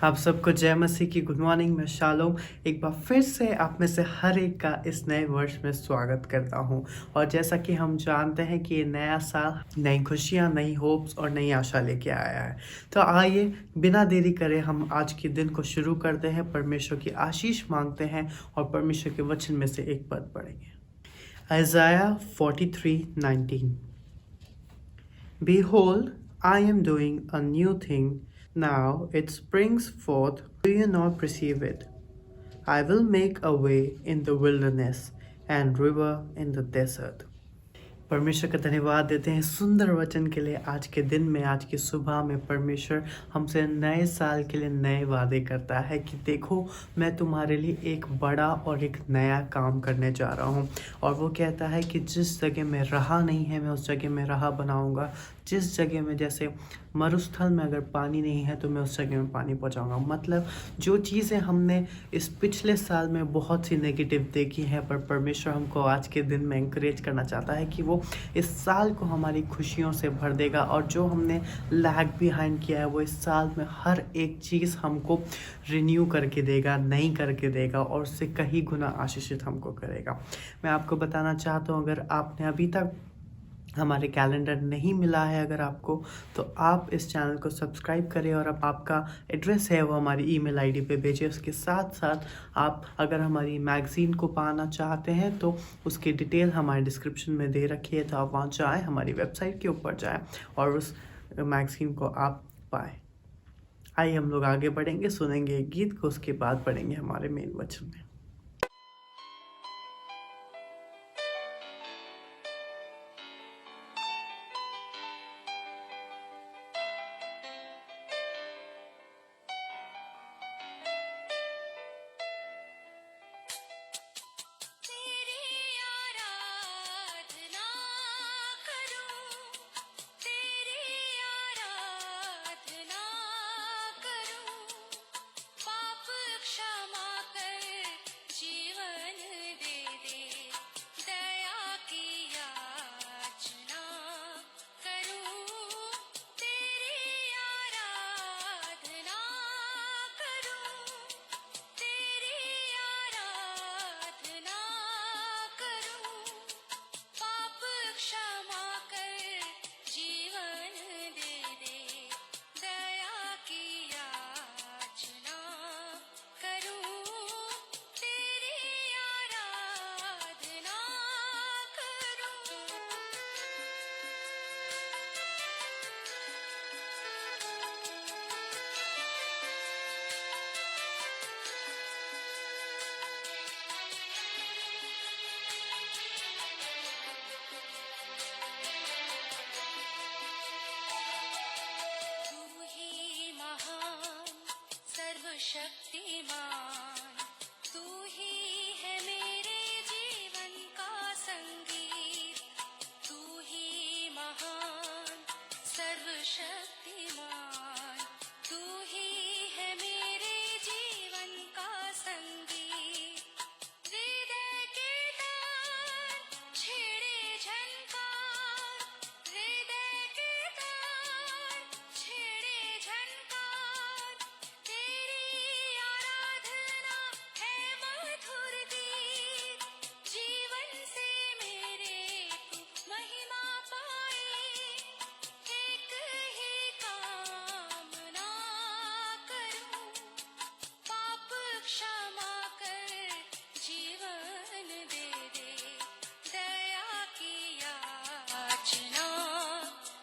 आप सबको जय मसीह की गुड मॉर्निंग। मैं शालोम एक बार फिर से आप में से हर एक का इस नए वर्ष में स्वागत करता हूं। और जैसा कि हम जानते हैं कि ये नया साल नई खुशियां, नई होप्स और नई आशा लेके आया है। तो आइए बिना देरी करे हम आज के दिन को शुरू करते हैं, परमेश्वर की आशीष मांगते हैं और परमेश्वर के वचन में से एक पद पढ़ेंगे। Isaiah 43:19 Behold, I am doing a new thing. Now it springs forth. Do you not perceive it? I will make a way in the wilderness and river in the desert. परमेश्वर का धन्यवाद देते हैं सुंदर वचन के लिए। आज के दिन में, आज की सुबह में परमेश्वर हमसे नए साल के लिए नए वादे करता है कि देखो, मैं तुम्हारे लिए एक बड़ा और एक नया काम करने जा रहा हूँ। और वो कहता है कि जिस जगह में राह नहीं है, मैं उस जगह में राह बनाऊँगा। जिस जगह में, जैसे मरुस्थल में अगर पानी नहीं है तो मैं उस जगह में पानी पहुँचाऊँगा। मतलब जो चीज़ें हमने इस पिछले साल में बहुत सी नेगेटिव देखी हैं, पर परमेश्वर हमको आज के दिन में इंकरेज करना चाहता है कि वो इस साल को हमारी खुशियों से भर देगा। और जो हमने लैग बिहाइंड किया है, वो इस साल में हर एक चीज़ हमको रिन्यू करके देगा, नई करके देगा और उससे कहीं गुना आशीषित हमको करेगा। मैं आपको बताना चाहता हूँ, अगर आपने अभी तक हमारे कैलेंडर नहीं मिला है अगर आपको, तो आप इस चैनल को सब्सक्राइब करें और अब आपका एड्रेस है वो हमारी ईमेल आईडी पे भेजिए। उसके साथ साथ आप अगर हमारी मैगज़ीन को पाना चाहते हैं तो उसकी डिटेल हमारे डिस्क्रिप्शन में दे रखी है, तो आप वहाँ जाएँ, हमारी वेबसाइट के ऊपर जाएँ और उस मैगज़ीन को आप पाएँ। आइए हम लोग आगे बढ़ेंगे, सुनेंगे एक गीत को, उसके बाद पढ़ेंगे हमारे मेन वचन में। शक्तिमान तू ही है मेरे जीवन का संगीत, तू ही महान सर्वशक्तिमान, तू ही है मेरे जीवन का संगीत। हृदय के तार छेड़े झनकार, हृदय के तार छेड़े झनकार, तेरी आराधना है मधुर गीत। जीवन से मेरे तू महिमा पाए, एक ही कामना करूं, पाप क्षमा कर जीवन दे दे, दया की याचना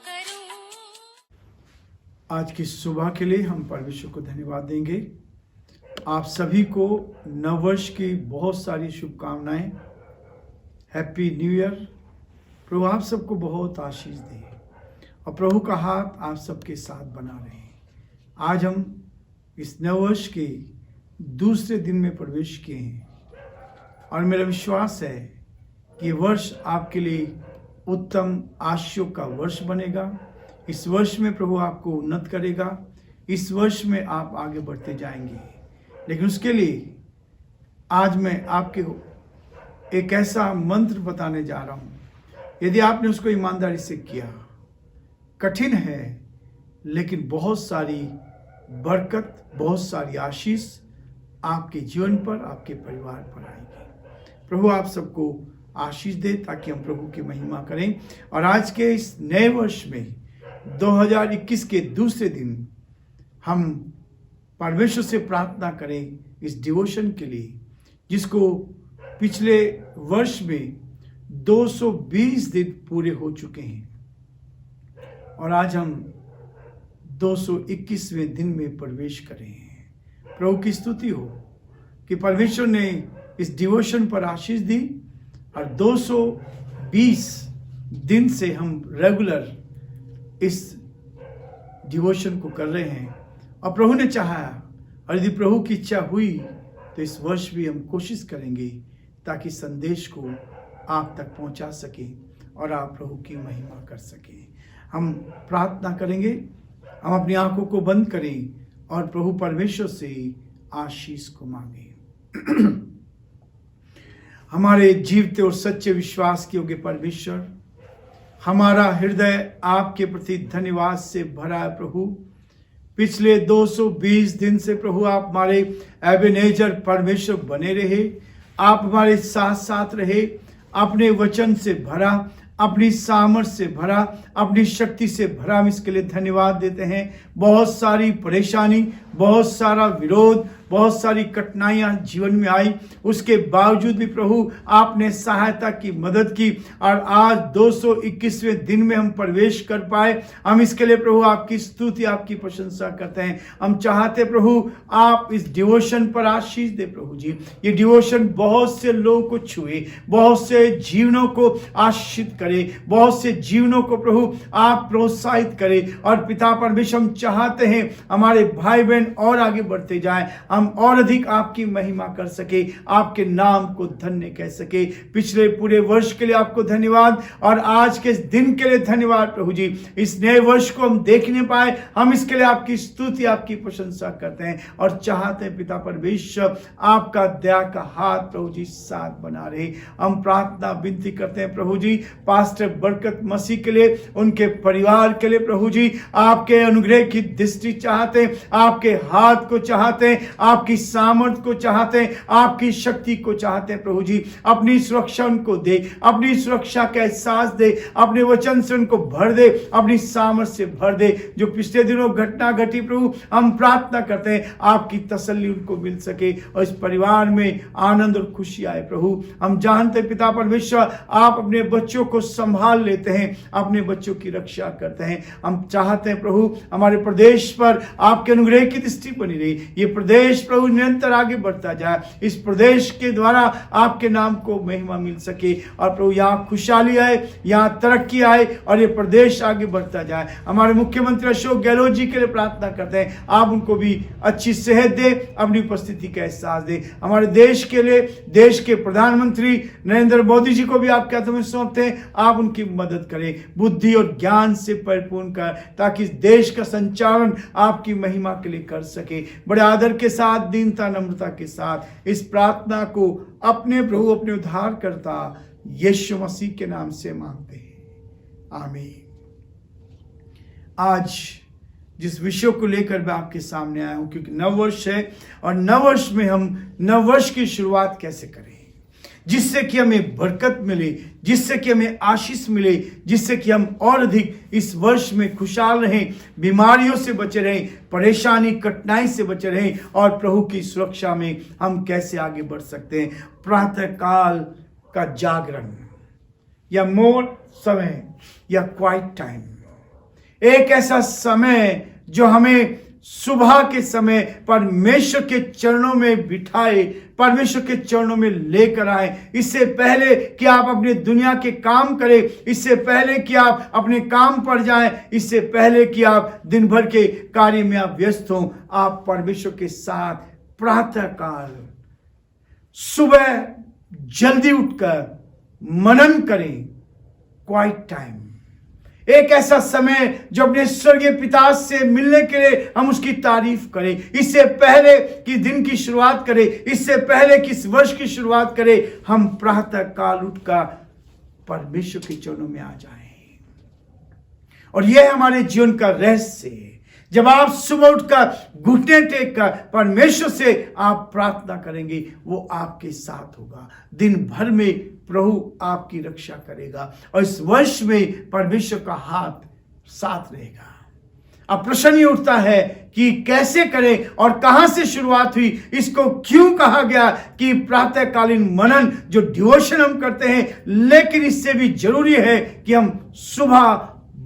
करूं। आज की सुबह के लिए हम परमेश्वर को धन्यवाद देंगे। आप सभी को नववर्ष की बहुत सारी शुभकामनाएं। Happy new year. प्रभु आप सबको बहुत आशीष दे और प्रभु का हाथ आप सबके साथ बना रहे। आज हम इस नववर्ष के दूसरे दिन में प्रवेश किए हैं और मेरा विश्वास है कि ये वर्ष आपके लिए उत्तम आशीषों का वर्ष बनेगा। इस वर्ष में प्रभु आपको उन्नत करेगा। इस वर्ष में आप आगे बढ़ते जाएंगे। लेकिन उसके लिए आज मैं आपके एक ऐसा मंत्र बताने जा रहा हूँ। यदि आपने उसको ईमानदारी से किया, कठिन है लेकिन बहुत सारी बरकत, बहुत सारी आशीष आपके जीवन पर, आपके परिवार पर आएगी। प्रभु आप सबको आशीष दे ताकि हम प्रभु की महिमा करें। और आज के इस नए वर्ष में 2021 के दूसरे दिन हम परमेश्वर से प्रार्थना करें इस डिवोशन के लिए, जिसको पिछले वर्ष में 220 दिन पूरे हो चुके हैं और आज हम 221वें दिन में प्रवेश कर रहे हैं। प्रभु की स्तुति हो कि परमेश्वर ने इस डिवोशन पर आशीष दी और 220 दिन से हम रेगुलर इस डिवोशन को कर रहे हैं। और प्रभु ने चाहा और यदि प्रभु की इच्छा हुई तो इस वर्ष भी हम कोशिश करेंगे ताकि संदेश को आप तक पहुंचा सके और आप प्रभु की महिमा कर सके। हम प्रार्थना करेंगे, हम अपनी आंखों को बंद करें और प्रभु परमेश्वर से आशीष को मांगे। हमारे जीवते और सच्चे विश्वास के योग्य परमेश्वर, हमारा हृदय आपके प्रति धन्यवाद से भरा है। प्रभु पिछले 220 दिन से प्रभु आप हमारे एबेनेजर परमेश्वर बने रहे, आप हमारे साथ साथ रहे, अपने वचन से भरा, अपनी सामर्थ से भरा, अपनी शक्ति से भरा। हम इसके लिए धन्यवाद देते हैं। बहुत सारी परेशानी, बहुत सारा विरोध, बहुत सारी कठिनाइयां जीवन में आई, उसके बावजूद भी प्रभु आपने सहायता की, मदद की और आज 221वें दिन में हम प्रवेश कर पाए। हम इसके लिए प्रभु आपकी स्तुति, आपकी प्रशंसा करते हैं। हम चाहते प्रभु आप इस डिवोशन पर आशीष दे। प्रभु जी, ये डिवोशन बहुत से लोगों को छुए, बहुत से जीवनों को आशीषित करे, बहुत से जीवनों को प्रभु आप प्रोत्साहित करे। और पिता परमेश्वर, हम चाहते हैं हमारे भाई बहन और आगे बढ़ते जाएं, हम और अधिक आपकी महिमा कर सके, आपके नाम को धन्य कह सके। पिछले पूरे वर्ष के लिए आपको धन्यवाद और आज के इस दिन के लिए धन्यवाद प्रभु जी। इस नए वर्ष को हम देखने पाए, हम इसके लिए आपकी स्तुति, आपकी प्रशंसा करते हैं और चाहते हैं पिता परमेश्वर आपका दया का हाथ प्रभु जी साथ बना रहे। हम प्रार्थना विनती करते हैं प्रभु जी पास्टर बरकत मसीह के लिए, उनके परिवार के लिए प्रभु जी आपके अनुग्रह की दृष्टि चाहते हैं, आपके हाथ को चाहते हैं, आपकी सामर्थ को चाहते हैं, आपकी शक्ति को चाहते हैं प्रभु जी। अपनी सुरक्षा उनको दे, अपनी सुरक्षा का एहसास दे, अपने वचन से उनको भर दे, अपनी सामर्थ से भर दे। जो पिछले दिनों घटना घटी प्रभु, हम प्रार्थना करते हैं आपकी तसल्ली उनको मिल सके और इस परिवार में आनंद और खुशी आए। प्रभु हम जानते हैं पिता परमेश्वर आप अपने बच्चों को संभाल लेते हैं, अपने बच्चों की रक्षा करते हैं। हम चाहते हैं प्रभु हमारे प्रदेश पर आपके अनुग्रह की दृष्टि बनी रही, ये प्रदेश प्रभु निरंतर आगे बढ़ता जाए, इस प्रदेश के द्वारा आपके नाम को महिमा मिल सके और प्रभु यहाँ खुशहाली आए, यहाँ तरक्की आए और ये प्रदेश आगे बढ़ता जाए। हमारे मुख्यमंत्री अशोक गहलोत जी के लिए प्रार्थना करते हैं, आप उनको भी अच्छी सेहत दे, अपनी उपस्थिति का एहसास दे। हमारे देश के लिए, देश के प्रधानमंत्री नरेंद्र मोदी जी को भी आपके हाथों में सौंपते हैं, आप उनकी मदद करें, बुद्धि और ज्ञान से परिपूर्ण कर, ताकि इस देश का संचालन आपकी महिमा के लिए कर सके। बड़े आदर के साथ, दीनता, नम्रता के साथ इस प्रार्थना को अपने प्रभु, अपने उद्धारकर्ता यीशु मसीह के नाम से मांगते हैं, आमीन। आज जिस विषय को लेकर मैं आपके सामने आया हूं, क्योंकि नववर्ष है और नववर्ष में हम नववर्ष की शुरुआत कैसे करें जिससे कि हमें बरकत मिले, जिससे कि हमें आशीष मिले, जिससे कि हम और अधिक इस वर्ष में खुशहाल रहें, बीमारियों से बचे रहें, परेशानी कठिनाई से बचे रहें और प्रभु की सुरक्षा में हम कैसे आगे बढ़ सकते हैं। प्रातः काल का जागरण या मौन समय या क्वाइट टाइम, एक ऐसा समय जो हमें सुबह के समय परमेश्वर के चरणों में बिठाए, परमेश्वर के चरणों में लेकर आए। इससे पहले कि आप अपने दुनिया के काम करें, इससे पहले कि आप अपने काम पर जाएं, इससे पहले कि आप दिन भर के कार्य में आप व्यस्त हों, आप परमेश्वर के साथ प्रातः काल सुबह जल्दी उठकर मनन करें। क्वाइट टाइम, एक ऐसा समय जो अपने स्वर्गीय पिता से मिलने के लिए हम उसकी तारीफ करें। इससे पहले कि दिन की शुरुआत करें, इससे पहले कि इस वर्ष की शुरुआत करें, हम प्रातः काल उठकर परमेश्वर के चरणों में आ जाएं। और यह हमारे जीवन का रहस्य है। जब आप सुबह उठकर घुटने टेक कर परमेश्वर से आप प्रार्थना करेंगे, वो आपके साथ होगा। दिन भर में प्रभु आपकी रक्षा करेगा और इस वर्ष में परमेश्वर का हाथ साथ रहेगा। अब प्रश्न ये उठता है कि कैसे करें और कहां से शुरुआत हुई। इसको क्यों कहा गया कि प्रातःकालीन मनन जो डिवोशन हम करते हैं, लेकिन इससे भी जरूरी है कि हम सुबह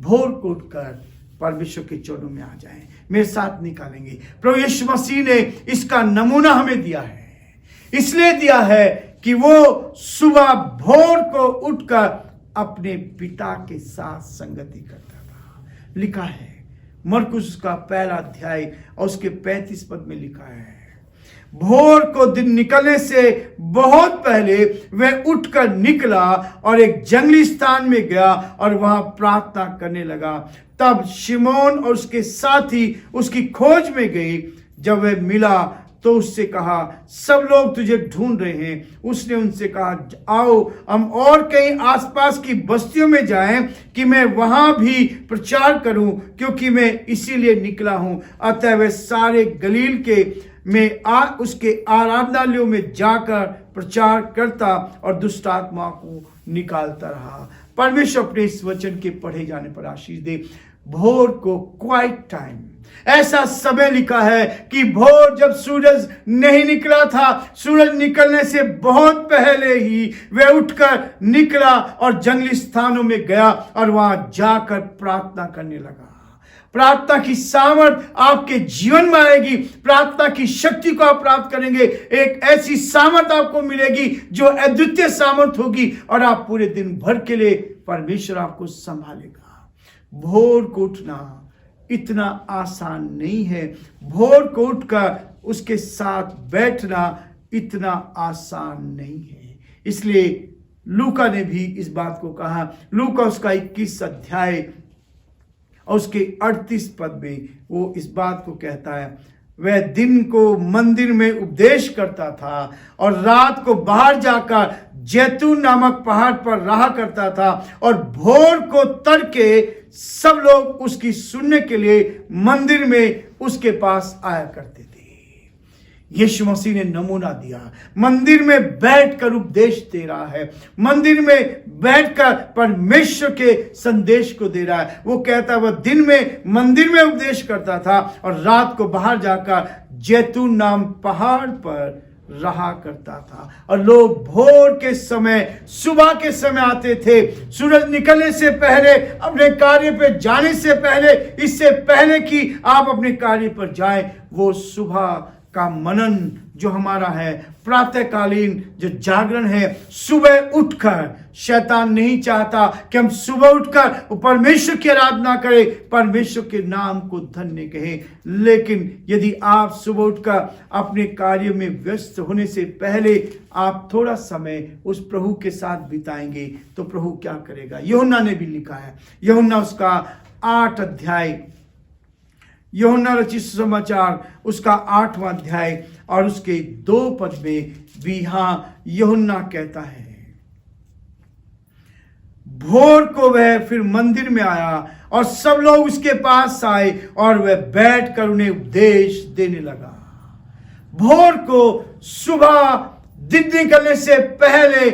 भोर को उठकर परमेश्वर के चरणों में आ जाएं। मेरे साथ निकालेंगे। प्रभु यीशु मसीह ने इसका नमूना हमें दिया है, इसलिए दिया है कि वो सुबह भोर को उठकर अपने पिता के साथ संगति करता था। लिखा है मरकुस का पहला अध्याय और उसके 35 पद में लिखा है, भोर को दिन निकलने से बहुत पहले वह उठकर निकला और एक जंगली स्थान में गया और वहां प्रार्थना करने लगा। तब शिमोन और उसके साथी उसकी खोज में गए। जब वह मिला तो उससे कहा, सब लोग तुझे ढूंढ रहे हैं। उसने उनसे कहा, आओ हम और कहीं आसपास की बस्तियों में जाएं कि मैं वहां भी प्रचार करूं, क्योंकि मैं इसीलिए निकला हूं। अतः वह सारे गलील के में उसके आराधनालयों में जाकर प्रचार करता और दुष्ट आत्माओं को निकालता रहा। परमेश्वर अपने इस वचन के पढ़े जाने पर आशीष दे। भोर को क्वाइट टाइम, ऐसा समय लिखा है कि भोर जब सूरज नहीं निकला था, सूरज निकलने से बहुत पहले ही वह उठकर निकला और जंगली स्थानों में गया और वहां जाकर प्रार्थना करने लगा। प्रार्थना की सामर्थ आपके जीवन में आएगी, प्रार्थना की शक्ति को आप प्राप्त करेंगे। एक ऐसी सामर्थ आपको मिलेगी जो अद्वितीय सामर्थ होगी और आप पूरे दिन भर के लिए परमेश्वर आपको संभालेगा। भोर को उठना इतना आसान नहीं है, भोर को उठकर उसके साथ बैठना इतना आसान नहीं है। इसलिए लूका ने भी इस बात को कहा। लूका उसका 21 अध्याय और उसके 38 पद में वो इस बात को कहता है, वह दिन को मंदिर में उपदेश करता था और रात को बाहर जाकर जैतून नामक पहाड़ पर रहा करता था, और भोर को तड़के सब लोग उसकी सुनने के लिए मंदिर में उसके पास आया करते थे। यीशु मसीह ने नमूना दिया, मंदिर में बैठकर उपदेश दे रहा है, मंदिर में बैठकर परमेश्वर के संदेश को दे रहा है। वो कहता है वह दिन में मंदिर में उपदेश करता था और रात को बाहर जाकर जैतून नाम पहाड़ पर रहा करता था। और लोग भोर के समय, सुबह के समय आते थे, सूरज निकलने से पहले, अपने कार्य पर जाने से पहले, इससे पहले कि आप अपने कार्य पर जाएं, वो सुबह का मनन जो हमारा है, प्रातःकालीन जो जागरण है, सुबह उठकर, शैतान नहीं चाहता कि हम सुबह उठकर परमेश्वर की आराधना करें, परमेश्वर के नाम को धन्य कहें। लेकिन यदि आप सुबह उठकर अपने कार्य में व्यस्त होने से पहले आप थोड़ा समय उस प्रभु के साथ बिताएंगे तो प्रभु क्या करेगा। यूहन्ना ने भी लिखा है, यूहन्ना उसका 8 अध्याय, यूहन्ना रचित सुसमाचार उसका 8वां अध्याय और उसके 2 पद में भी यूहन्ना कहता है, भोर को वह फिर मंदिर में आया और सब लोग उसके पास आए और वह बैठकर उन्हें उपदेश देने लगा। भोर को सुबह दिन निकलने से पहले,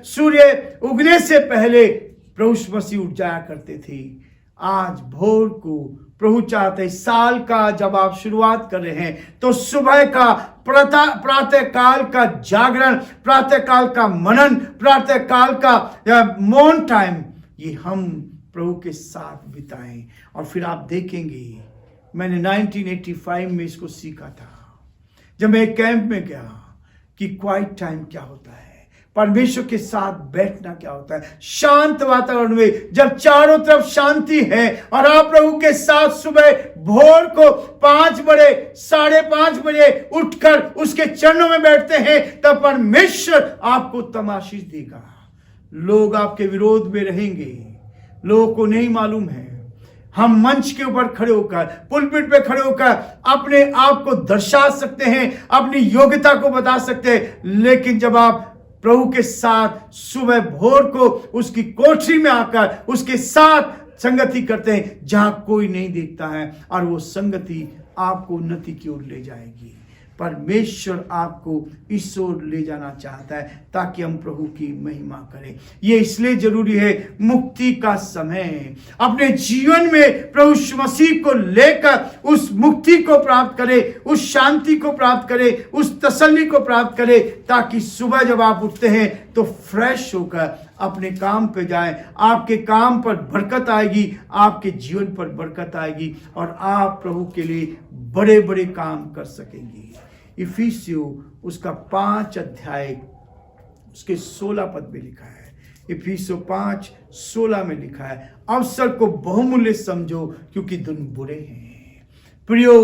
सूर्य उगने से पहले प्रभु मसीह उठ जाया करते थे। आज भोर को प्रभु चाहते, साल का जब आप शुरुआत कर रहे हैं तो सुबह का प्रातःकाल का जागरण, प्रातःकाल का मनन, प्रातःकाल का मौन टाइम, ये हम प्रभु के साथ बिताएं। और फिर आप देखेंगे, मैंने 1985 में इसको सीखा था जब मैं एक कैंप में गया कि क्वाइट टाइम क्या होता है, परमेश्वर के साथ बैठना क्या होता है। शांत वातावरण में जब चारों तरफ शांति है और आप प्रभु के साथ सुबह भोर को 5 बजे, 5:30 बजे उठकर उसके चरणों में बैठते हैं, तब परमेश्वर आपको तमाशीष देगा। लोग आपके विरोध में रहेंगे, लोगों को नहीं मालूम है। हम मंच के ऊपर खड़े होकर, पुलपिट पे खड़े होकर अपने आप को दर्शा सकते हैं, अपनी योग्यता को बता सकते हैं, लेकिन जब आप प्रभु के साथ सुबह भोर को उसकी कोठरी में आकर उसके साथ संगति करते हैं जहां कोई नहीं देखता है, और वो संगति आपको उन्नति की ओर ले जाएगी। परमेश्वर आपको इस ओर ले जाना चाहता है ताकि हम प्रभु की महिमा करें। ये इसलिए जरूरी है, मुक्ति का समय अपने जीवन में प्रभु यीशु मसीह को लेकर उस मुक्ति को प्राप्त करें, उस शांति को प्राप्त करें, उस तसल्ली को प्राप्त करें, ताकि सुबह जब आप उठते हैं तो फ्रेश होकर अपने काम पे जाएं। आपके काम पर बरकत आएगी, आपके जीवन पर बरकत आएगी, और आप प्रभु के लिए बड़े बड़े काम कर सकेंगे। इफिसियों उसका 5 अध्याय उसके 16 पद में लिखा है। इफिसियों 5:16 में लिखा है, अवसर को बहुमूल्य समझो क्योंकि दिन बुरे हैं। प्रियो,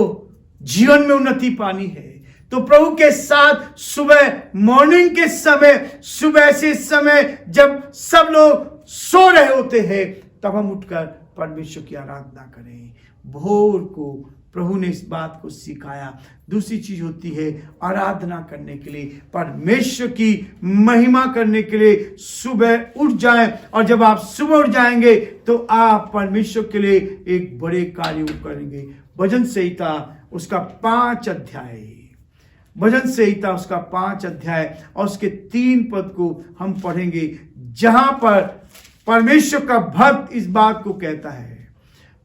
जीवन में उन्नति पानी है तो प्रभु के साथ सुबह मॉर्निंग के समय, सुबह से समय जब सब लोग सो रहे होते हैं, तब हम उठकर परमेश्वर की आराधना करें। भोर को प्रभु ने इस बात को सिखाया। दूसरी चीज होती है आराधना करने के लिए, परमेश्वर की महिमा करने के लिए सुबह उठ जाएं, और जब आप सुबह उठ जाएंगे तो आप परमेश्वर के लिए एक बड़े कार्य करेंगे। भजन संहिता उसका 5 अध्याय, भजन संहिता उसका 5 अध्याय और उसके 3 पद को हम पढ़ेंगे, जहां पर परमेश्वर का भक्त इस बात को कहता है।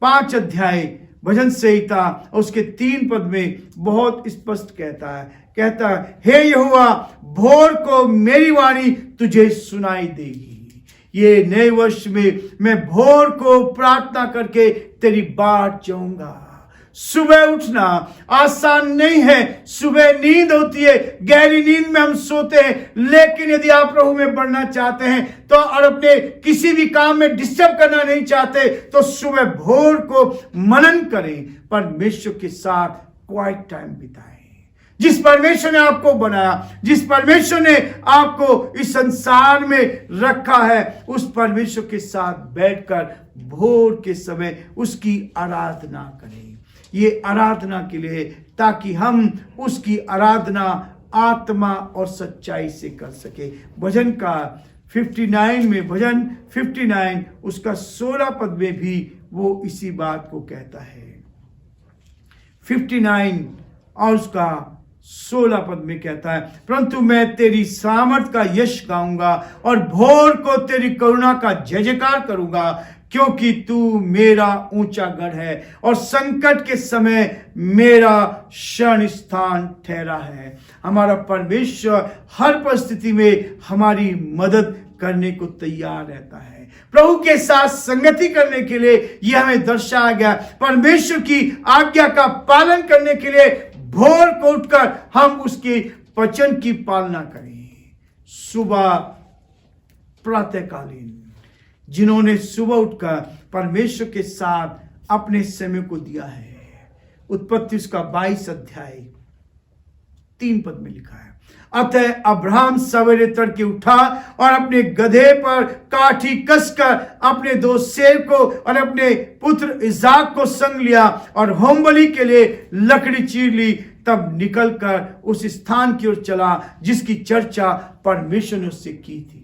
5 अध्याय भजन संहिता उसके 3 पद में बहुत स्पष्ट कहता है, हे यहोवा, भोर को मेरी वाणी तुझे सुनाई देगी। ये नए वर्ष में मैं भोर को प्रार्थना करके तेरी बाट जाऊंगा। सुबह उठना आसान नहीं है। सुबह नींद होती है, गहरी नींद में हम सोते हैं, लेकिन यदि आप प्रभु में बढ़ना चाहते हैं तो, और अपने किसी भी काम में डिस्टर्ब करना नहीं चाहते, तो सुबह भोर को मनन करें, परमेश्वर के साथ क्वाइट टाइम बिताएं। जिस परमेश्वर ने आपको बनाया, जिस परमेश्वर ने आपको इस संसार में रखा है, उस परमेश्वर के साथ बैठकर भोर के समय उसकी आराधना करें। ये आराधना के लिए, ताकि हम उसकी आराधना आत्मा और सच्चाई से कर सके। भजन का 59 में, भजन 59 उसका 16 पद में भी वो इसी बात को कहता है। 59 और उसका 16 पद में कहता है, परंतु मैं तेरी सामर्थ का यश गाऊंगा और भोर को तेरी करुणा का जय जयकार करूंगा, क्योंकि तू मेरा ऊंचा गढ़ है और संकट के समय मेरा शरण स्थान ठहरा है। हमारा परमेश्वर हर परिस्थिति में हमारी मदद करने को तैयार रहता है। प्रभु के साथ संगति करने के लिए यह हमें दर्शाया गया। परमेश्वर की आज्ञा का पालन करने के लिए भोर को उठकर हम उसके वचन की पालना करें। सुबह प्रातःकालीन जिन्होंने सुबह उठकर परमेश्वर के साथ अपने समय को दिया है, उत्पत्ति उसका 22 अध्याय 3 पद में लिखा है, अतः अब्राहम सवेरे तड़के उठा और अपने गधे पर काठी कसकर अपने 2 सेवकों और अपने पुत्र इसाक को संग लिया और होम बलि के लिए लकड़ी चीर ली। तब निकलकर उस स्थान की ओर चला जिसकी चर्चा परमेश्वर ने उससे की थी।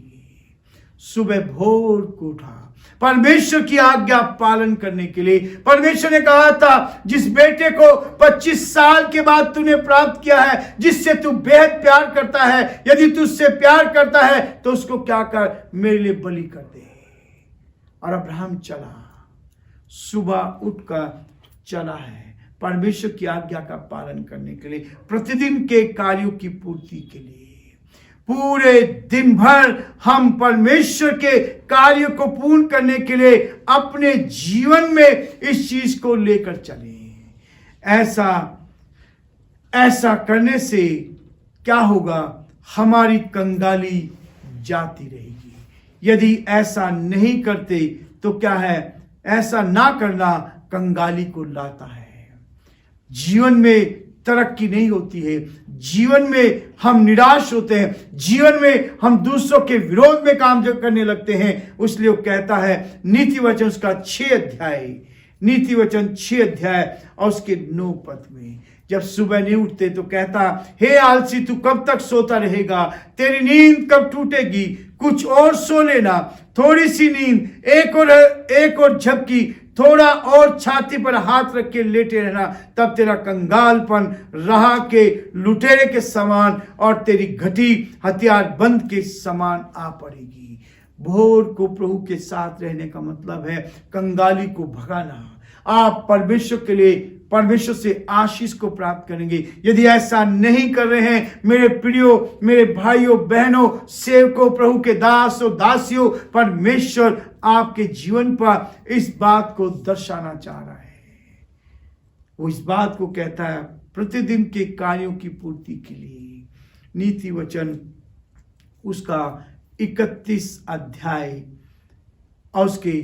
सुबह भोर को उठा परमेश्वर की आज्ञा पालन करने के लिए। परमेश्वर ने कहा था, जिस बेटे को 25 साल के बाद तूने प्राप्त किया है, जिससे तू बेहद प्यार करता है, यदि तू उससे प्यार करता है तो उसको क्या कर, मेरे लिए बलि कर दे। और अब्राहम चला, सुबह उठकर चला है परमेश्वर की आज्ञा का पालन करने के लिए, प्रतिदिन के कार्यों की पूर्ति के लिए। पूरे दिन भर हम परमेश्वर के कार्य को पूर्ण करने के लिए अपने जीवन में इस चीज को लेकर चलें। ऐसा करने से क्या होगा, हमारी कंगाली जाती रहेगी। यदि ऐसा नहीं करते तो क्या है, ऐसा ना करना कंगाली को लाता है। जीवन में तरक्की नहीं होती है, जीवन में हम निराश होते हैं, जीवन में हम दूसरों के विरोध में काम जो करने लगते हैं। इसलिए वो कहता है नीति वचन उसका 6 अध्याय, नीति वचन 6 अध्याय और उसके 9 पद में, जब सुबह नहीं उठते तो कहता, हे आलसी तू कब तक सोता रहेगा, तेरी नींद कब टूटेगी, कुछ और सो लेना, थोड़ी सी नींद, एक और झपकी, थोड़ा और छाती पर हाथ रख के लेटे रहना, तब तेरा कंगालपन रहा के लुटेरे के समान और तेरी घटी हथियार बंद के समान आ पड़ेगी। भोर को प्रभु के साथ रहने का मतलब है कंगाली को भगाना। आप परमेश्वर के लिए परमेश्वर से आशीष को प्राप्त करेंगे। यदि ऐसा नहीं कर रहे हैं मेरे प्रियो, मेरे भाइयों बहनों, सेवकों, प्रभु के दासों दासियों, परमेश्वर आपके जीवन पर इस बात को दर्शाना चाह रहा है। वो इस बात को कहता है प्रतिदिन के कार्यों की पूर्ति के लिए। नीति वचन उसका 31 अध्याय और उसके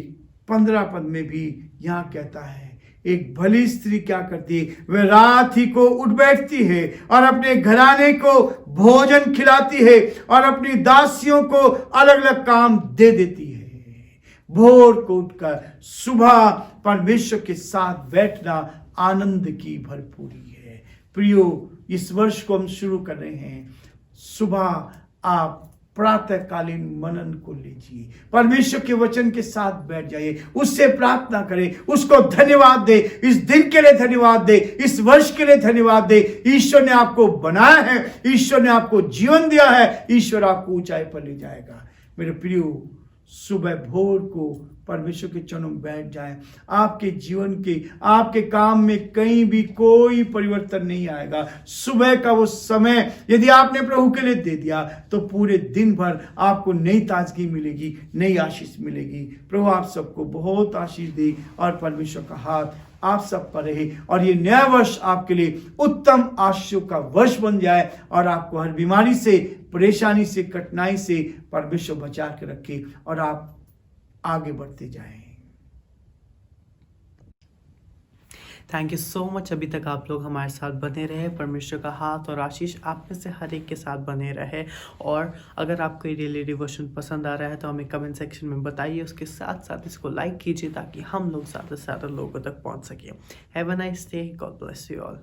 15 पद में भी यहां कहता है, एक भली स्त्री क्या करती है, वह रात ही को उठ बैठती है और अपने घराने को भोजन खिलाती है और अपनी दासियों को अलग अलग काम दे देती है। भोर को उठकर सुबह परमेश्वर के साथ बैठना आनंद की भरपूरी है। प्रियो, इस वर्ष को हम शुरू कर रहे हैं। सुबह आप प्रातःकालीन मनन को लीजिए, परमेश्वर के वचन के साथ बैठ जाइए, उससे प्रार्थना करें, उसको धन्यवाद दे, इस दिन के लिए धन्यवाद दे, इस वर्ष के लिए धन्यवाद दे। ईश्वर ने आपको बनाया है, ईश्वर ने आपको जीवन दिया है, ईश्वर आपको ऊंचाई पर ले जाएगा। मेरे प्रियो, सुबह भोर को परमेश्वर के चरणों में बैठ जाएं। आपके जीवन के, आपके काम में कहीं भी कोई परिवर्तन नहीं आएगा। सुबह का वो समय यदि आपने प्रभु के लिए दे दिया तो पूरे दिन भर आपको नई ताजगी मिलेगी, नई आशीष मिलेगी। प्रभु आप सबको बहुत आशीष दे और परमेश्वर का हाथ आप सब पर रहे और ये नया वर्ष आपके लिए उत्तम आशीषों का वर्ष बन जाए और आपको हर बीमारी से, परेशानी से, कठिनाई से परमेश्वर बचा के रखे और आप आगे बढ़ते जाएं। Thank you so much. अभी तक आप लोग हमारे साथ बने रहे। परमेश्वर का हाथ और आशीष आप में से हर एक के साथ बने रहे। और अगर आपको ये डेली डिवोशन पसंद आ रहा है तो हमें कमेंट सेक्शन में बताइए। उसके साथ साथ इसको लाइक कीजिए ताकि हम लोग ज़्यादा से ज़्यादा लोगों तक पहुंच सकें। Have a nice day. God bless you all.